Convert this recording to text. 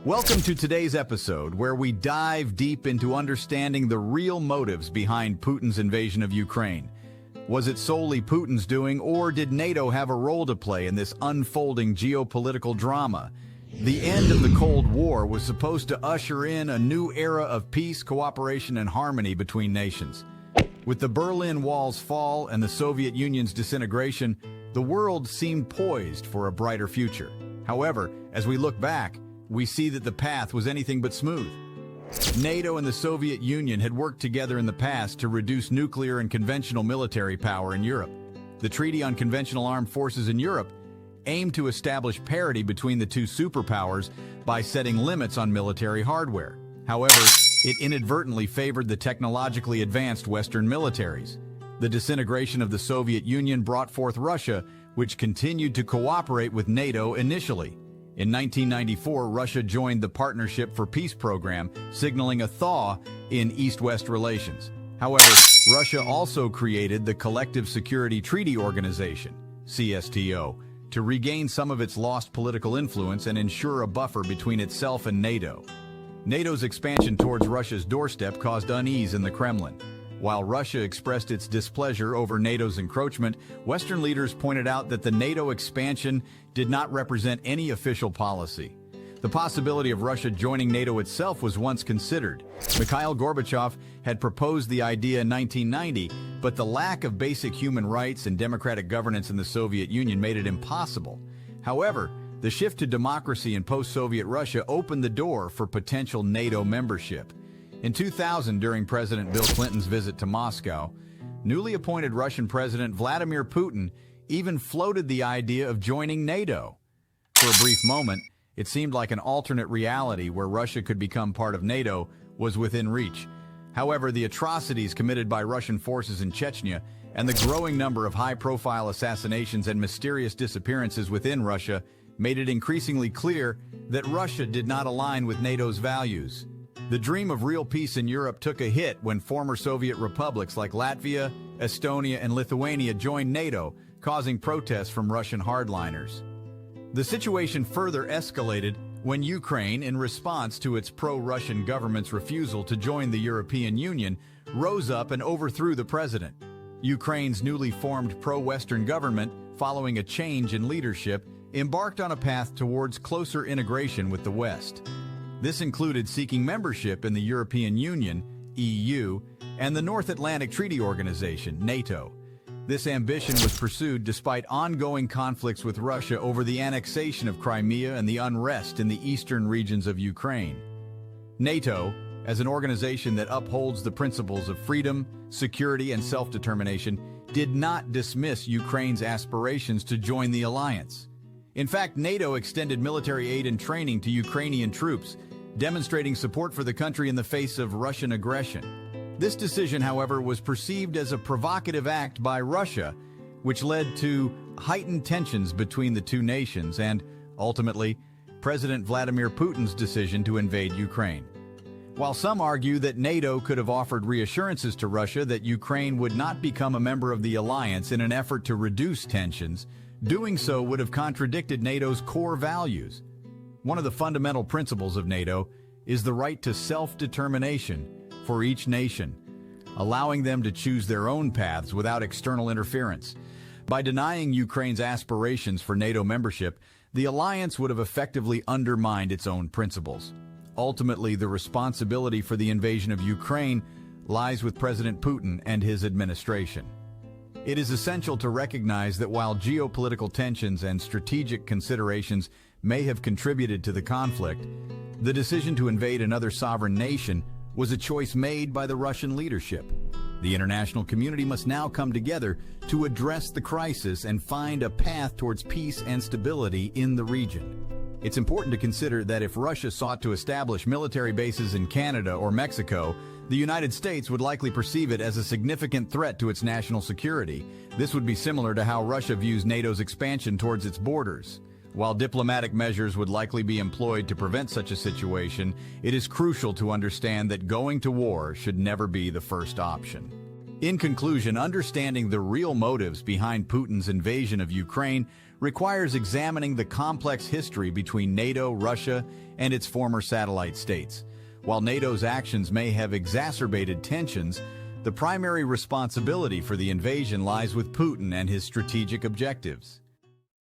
Welcome to today's episode, where we dive deep into understanding the real motives behind Putin's invasion of Ukraine. Was it solely Putin's doing, or did NATO have a role to play in this unfolding geopolitical drama? The end of the Cold War was supposed to usher in a new era of peace, cooperation, and harmony between nations. With the Berlin Wall's fall and the Soviet Union's disintegration, the world seemed poised for a brighter future. However, as we look back, we see that the path was anything but smooth. NATO and the Soviet Union had worked together in the past to reduce nuclear and conventional military power in Europe. The Treaty on Conventional Armed Forces in Europe aimed to establish parity between the two superpowers by setting limits on military hardware. However, it inadvertently favored the technologically advanced Western militaries. The disintegration of the Soviet Union brought forth Russia, which continued to cooperate with NATO initially. In 1994, Russia joined the Partnership for Peace program, signaling a thaw in East-West relations. However, Russia also created the Collective Security Treaty Organization, CSTO, to regain some of its lost political influence and ensure a buffer between itself and NATO. NATO's expansion towards Russia's doorstep caused unease in the Kremlin. While Russia expressed its displeasure over NATO's encroachment, Western leaders pointed out that the NATO expansion did not represent any official policy. The possibility of Russia joining NATO itself was once considered. Mikhail Gorbachev had proposed the idea in 1990, but the lack of basic human rights and democratic governance in the Soviet Union made it impossible. However, the shift to democracy in post-Soviet Russia opened the door for potential NATO membership. In 2000, during President Bill Clinton's visit to Moscow, newly appointed Russian President Vladimir Putin even floated the idea of joining NATO. For a brief moment, it seemed like an alternate reality where Russia could become part of NATO was within reach. However, the atrocities committed by Russian forces in Chechnya and the growing number of high-profile assassinations and mysterious disappearances within Russia made it increasingly clear that Russia did not align with NATO's values. The dream of real peace in Europe took a hit when former Soviet republics like Latvia, Estonia, and Lithuania joined NATO, causing protests from Russian hardliners. The situation further escalated when Ukraine, in response to its pro-Russian government's refusal to join the European Union, rose up and overthrew the president. Ukraine's newly formed pro-Western government, following a change in leadership, embarked on a path towards closer integration with the West. This included seeking membership in the European Union, EU, and the North Atlantic Treaty Organization, NATO. This ambition was pursued despite ongoing conflicts with Russia over the annexation of Crimea and the unrest in the eastern regions of Ukraine. NATO, as an organization that upholds the principles of freedom, security, and self-determination, did not dismiss Ukraine's aspirations to join the alliance. In fact, NATO extended military aid and training to Ukrainian troops, demonstrating support for the country in the face of Russian aggression. This decision, however, was perceived as a provocative act by Russia, which led to heightened tensions between the two nations and, ultimately, President Vladimir Putin's decision to invade Ukraine. While some argue that NATO could have offered reassurances to Russia that Ukraine would not become a member of the alliance in an effort to reduce tensions, doing so would have contradicted NATO's core values. One of the fundamental principles of NATO is the right to self-determination for each nation, allowing them to choose their own paths without external interference. By denying Ukraine's aspirations for NATO membership, the alliance would have effectively undermined its own principles. Ultimately, the responsibility for the invasion of Ukraine lies with President Putin and his administration. It is essential to recognize that while geopolitical tensions and strategic considerations may have contributed to the conflict, the decision to invade another sovereign nation was a choice made by the Russian leadership. The international community must now come together to address the crisis and find a path towards peace and stability in the region. It's important to consider that if Russia sought to establish military bases in Canada or Mexico, the United States would likely perceive it as a significant threat to its national security. This would be similar to how Russia views NATO's expansion towards its borders. While diplomatic measures would likely be employed to prevent such a situation, it is crucial to understand that going to war should never be the first option. In conclusion, understanding the real motives behind Putin's invasion of Ukraine requires examining the complex history between NATO, Russia, and its former satellite states. While NATO's actions may have exacerbated tensions, the primary responsibility for the invasion lies with Putin and his strategic objectives.